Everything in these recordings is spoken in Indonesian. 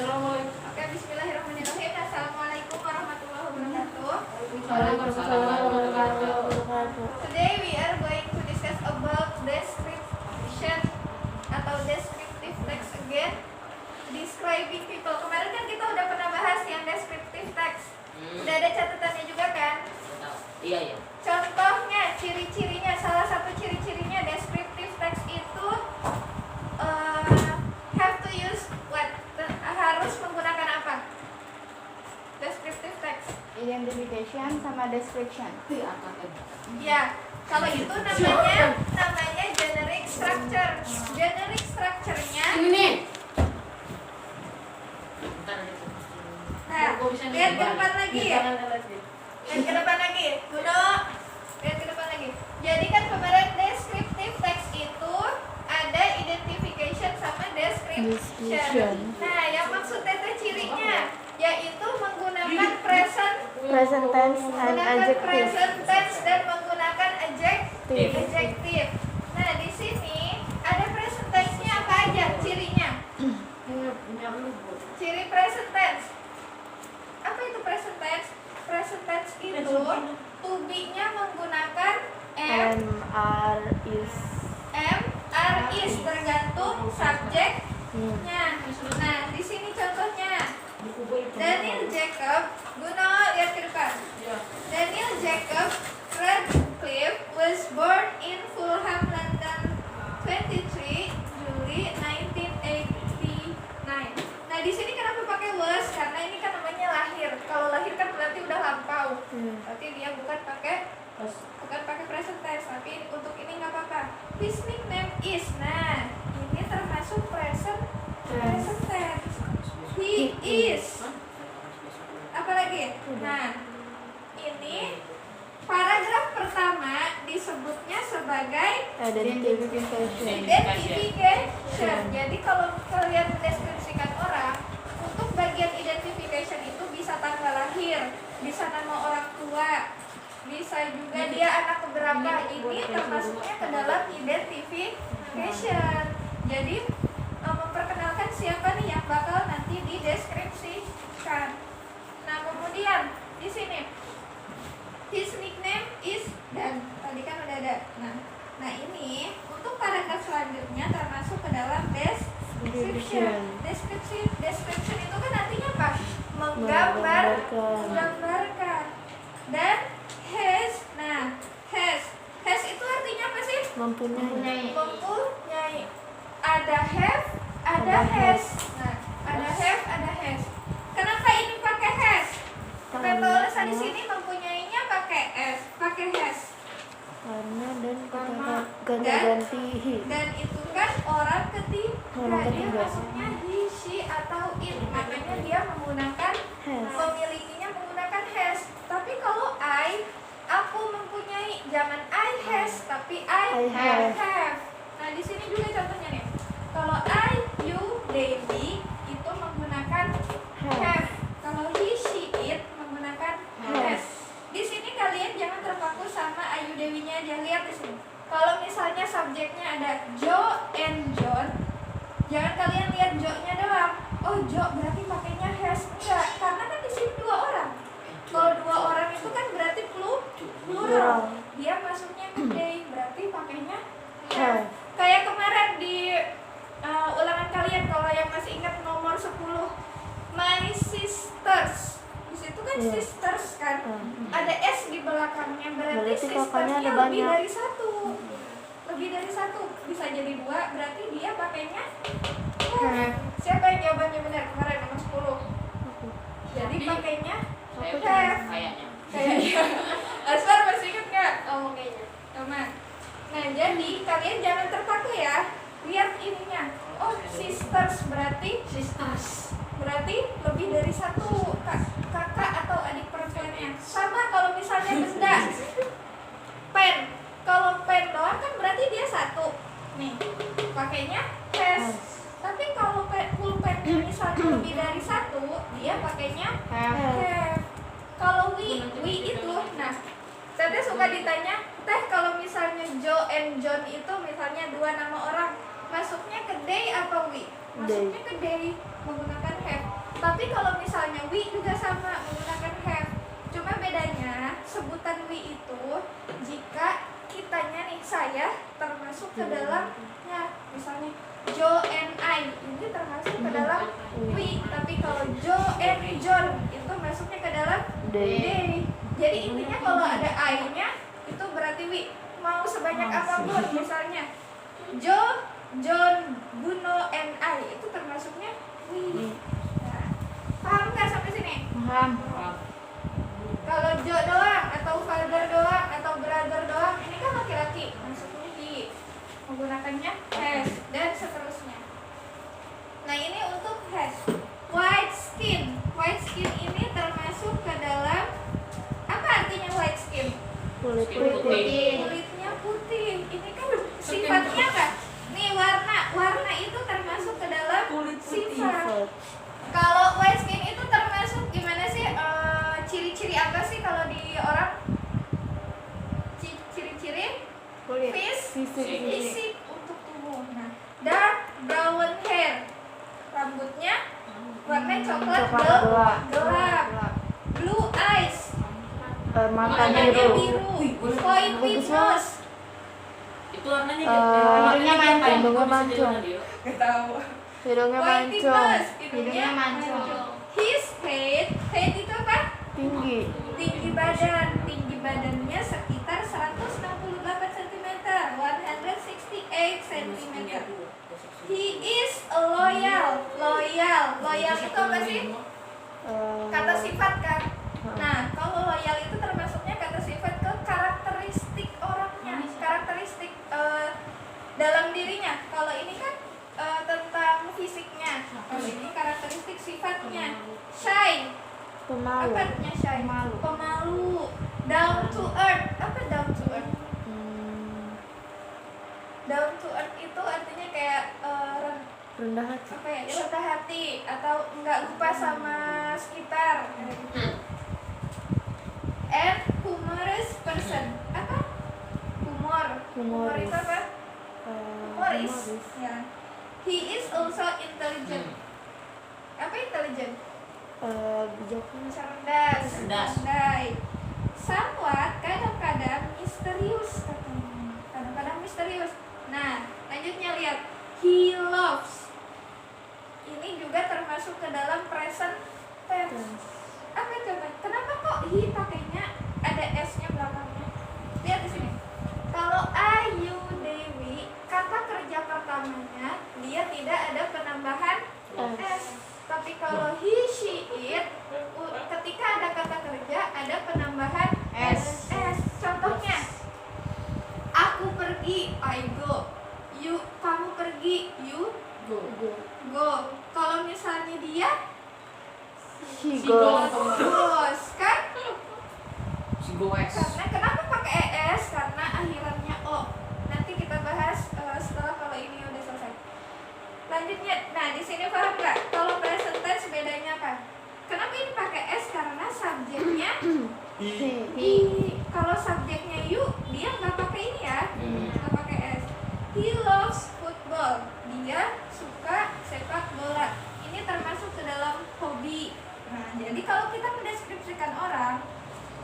Assalamualaikum. Oke, bismillahirrahmanirrahim. Assalamualaikum warahmatullahi wabarakatuh. Waalaikumsalam warahmatullahi wabarakatuh. Today we are going to discuss about description atau descriptive text again. Describing people. Kemarin kan kita udah pernah bahas yang descriptive text. Udah ada catatannya juga kan? Iya. Contohnya, ciri-cirinya, salah satu ciri-cirinya descriptive text itu have to use what? Harus menggunakan apa? Descriptive text. Identification sama description. Ya, kalau itu namanya generic structure. Generic structure-nya. Nah, lihat ke depan lagi ya. Lihat ke depan lagi. Kuno. Lihat ke depan lagi. Jadi kan kemarin descriptive text itu ada identification sama description. Nah, yang maksudnya itu cirinya yaitu menggunakan present Tense and menggunakan adjective. present tense dan menggunakan adjective. Nah, di sini ada present tense-nya apa aja cirinya? Ciri present tense. Apa itu present tense? Present tense itu to be-nya menggunakan am, are, is tergantung subjeknya. Nah, di sini contohnya. Daniel Jacob, Guno lihat ke depan. Daniel Jacob Radcliffe was born in Fulham, London, 23 Juli 1989. Nah, di sini kenapa pakai was? Karena ini kan namanya lahir. Kalau lahir kan berarti udah lampau. Berarti dia bukan pakai present tense, tapi untuk ini nggak apa-apa. His nickname is. Nah, ini termasuk present tense. He is. Apalagi? Nah, ini paragraf pertama disebutnya sebagai Identification. Jadi kalau kalian mendeskripsikan orang, untuk bagian identification itu bisa tanggal lahir, bisa nama orang tua, bisa juga dia anak keberapa. Ini termasuknya ke dalam identification. Jadi memperkenalkan siapa nih yang bakal nanti dideskripsikan. Nah, kemudian di sini his nickname is, dan tadi kan udah ada. Nah ini untuk paragraf selanjutnya termasuk ke dalam description. Description itu kan artinya apa? Menggambarkan. Dan has. Nah, has itu artinya apa sih? Mempunyai. Ada have, ada has. Nah, ada have, ada has. Kenapa ini pakai has? Penulisan di sini mempunyainya pakai s, pakai has. Karena ganti he. Dan itu kan orang ketiga. Orang Dia ketiga. maksudnya he, she atau it. Makanya dia menggunakan Has. memilikinya menggunakan has. Tapi kalau aku mempunyai, jangan I has, tapi I have. Nah, di sini juga contohnya nih. Kalau I, you, they, we itu menggunakan have. Kalau he, she, it menggunakan has. Di sini kalian jangan terpaku sama Ayu Dewinya aja. Lihat di sini. Kalau misalnya subjeknya ada Joe and John, jangan kalian lihat Joe-nya doang. Oh, Joe berarti pakainya has. Enggak, karena kan di sini dua orang. Kalau dua orang itu kan berarti plural. Dia masuknya ke they, berarti pakainya have. Kayak kemarin di ulangan kalian, kalau yang masih ingat nomor 10, my sisters. Di situ kan sisters kan, ada s di belakangnya, berarti sistersnya lebih dari satu. Bisa jadi dua, berarti dia pakainya have. Siapa yang jawabannya benar kemarin nomor 10? Jadi pakainya have. Kayaknya. Aswar masih ingat nggak? Oh, kayaknya. Teman. Nah, jadi kalian jangan terpaku ya. Lihat ininya. Oh, sisters berarti lebih dari satu kakak atau adik perempuannya. Sama kalau misalnya benda. Pen. Kalau pen doang kan berarti dia satu. Nih, pakainya has. Tapi kalau pulpennya misalnya lebih dari satu, dia pakainya have. Kalau we itu, nah, Tete suka ditanya, Teh kalau misalnya Joe and John itu misalnya dua nama orang, masuknya ke they atau we? masuknya ke they menggunakan have. Tapi kalau misalnya we juga sama menggunakan have. Cuma bedanya sebutan we itu jika kitanya nih, saya termasuk ke dalamnya. Misalnya Joe and I ini termasuk ke dalam we, tapi kalau Joe and John itu masuknya ke dalam they. Jadi intinya kalau ada I-nya itu berarti we. Mau sebanyak apapun, misalnya Joe, John, Bruno, and I itu termasuknya we. Nah, paham nggak sampai sini? Paham. Kalau Joe doang atau father doang atau brother doang, ini kan laki-laki, masuknya he. Menggunakannya has dan seterusnya. Nah ini untuk has. White skin. White skin ini termasuk ke dalam, apa artinya white skin? Kulit Putih. Kulitnya putih. Ini kan sifatnya kan? Nih warna itu termasuk ke dalam sifat. Kalau white skin itu termasuk gimana sih? Ciri-ciri apa sih kalau di orang? Ciri-ciri kulit. fisik untuk tubuh. Nah, dark brown hair. Rambutnya warna coklat gelap. Blue eyes. Mata Matanya biru. biru. Pointed nose. Itu warnanya hidungnya mancung. hidungnya Mancung. Gak tahu. Hidungnya Pointed mancung. nose. Hidungnya mancung. His height. Height itu apa? Tinggi. Tinggi badan. Tinggi badannya sekitar 168 cm, 168 cm. He is a loyal. Loyal itu apa sih? Kata sifat kan? Nah, kalau loyal itu termasuknya kata sifat ke karakteristik orangnya, karakteristik dalam dirinya. Kalau ini kan tentang fisiknya. Kalau ini karakteristik sifatnya. Shy. Pemalu. Apa artinya shy? Pemalu. Down to earth. Apa down to earth? Down to earth itu artinya kayak Rendah hati. apa ya? Rendah hati atau nggak lupa sama sekitar. Kayak gitu. And humorous person. Apa? Humor itu apa? Humoris. Ya. He is also intelligent. Apa intelligent? Bijaksana. Cerdas. Cerdas. Pandai. Somewhat kadang-kadang misterius katanya. Kadang-kadang misterius. Nah, lanjutnya lihat. He loves. Ini juga termasuk ke dalam present tense. Apa coba? Kenapa kok he pakainya ada s-nya belakangnya? Lihat di sini. Kalau I, you, they, we, kata kerja pertamanya dia tidak ada penambahan s. Tapi kalau he, she, it, ketika ada kata kerja ada penambahan s. Contohnya, aku pergi, I go. You, kamu pergi, you go. Kalau misalnya dia She goes. goes, kan? Si goes. Karena kenapa pakai es? Karena akhirannya o. Nanti kita bahas setelah kalau ini udah selesai. Lanjutnya, nah di sini paham nggak? Kalau present tense bedanya apa? Kenapa ini pakai s? Karena subjeknya he. Kalau subjeknya you, dia nggak pakai ini ya, nggak pakai s. He loves football. Dia suka sepak bola. Ini termasuk ke dalam hobi. Nah, jadi kalau kita mendeskripsikan orang,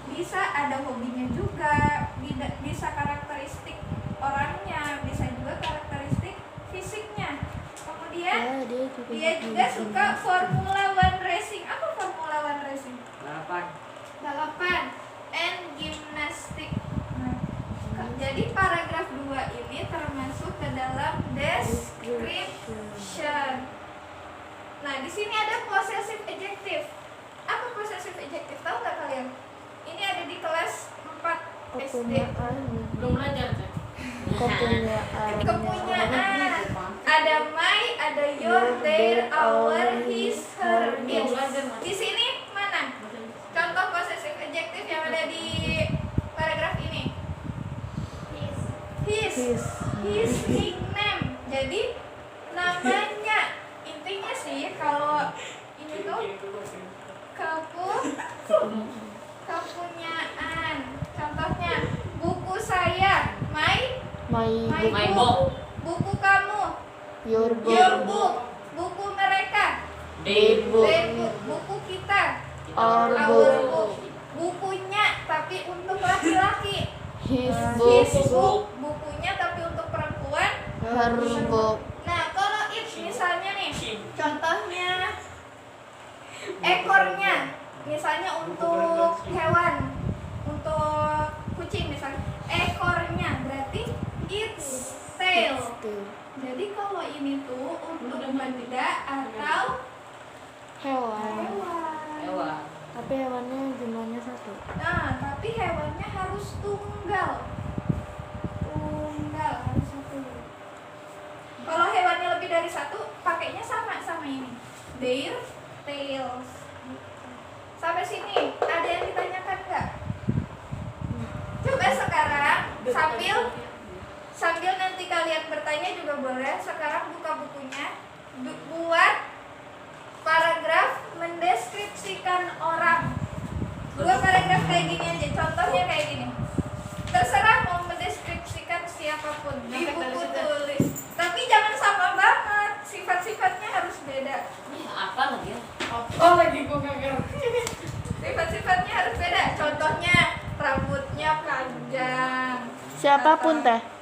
bisa ada hobinya juga, bisa karakteristik orangnya, bisa juga karakteristik fisiknya. Kemudian dia juga suka Formula One racing. Apa Formula One racing? Balapan and gymnastik. Nah, jadi paragraf 2 ini termasuk ke dalam description. Nah, di sini ada possessive adjective. Apa possessive adjective? Tahu nggak kalian? Ini ada di kelas 4 SD. Belum belajar kan? Kepunyaan. Ada my, ada your, their, our, his, her, its. Di sini mana? Contoh possessive adjective yang ada di paragraf ini. His nickname. Jadi namanya. Intinya sih kalau ini tuh kepunyaan. Contohnya buku saya, my My book. buku kamu, your your book. Daybook. Daybook, buku kita. Our Our book. book. Bukunya tapi untuk laki-laki. His His book. book, bukunya tapi untuk perempuan. Her book. Nah, kalau it misalnya nih, contohnya ekornya, misalnya untuk hewan, untuk kucing misalnya, ekornya berarti its tail. Jadi kalau ini tuh untuk benda atau Hewan. hewan. Hewan. Tapi hewannya jumlahnya 1. Nah, tapi hewannya harus tunggal. Tunggal harus 1. Kalau hewannya lebih dari 1, pakainya sama ini. Their tails. Sampai sini, ada yang ditanyakan nggak? Coba sekarang sambil nanti kalian bertanya juga boleh. Sekarang buka bukunya, buat paragraf mendeskripsikan orang. Buat paragraf kayak gini aja, contohnya kayak gini. Terserah mau mendeskripsikan siapapun di buku tulis. Tapi jangan sama banget, sifat-sifatnya harus beda. Ini apa lagi ya? Oh lagi gue nggak Sifat-sifatnya harus beda. Contohnya rambutnya panjang. Siapapun teh.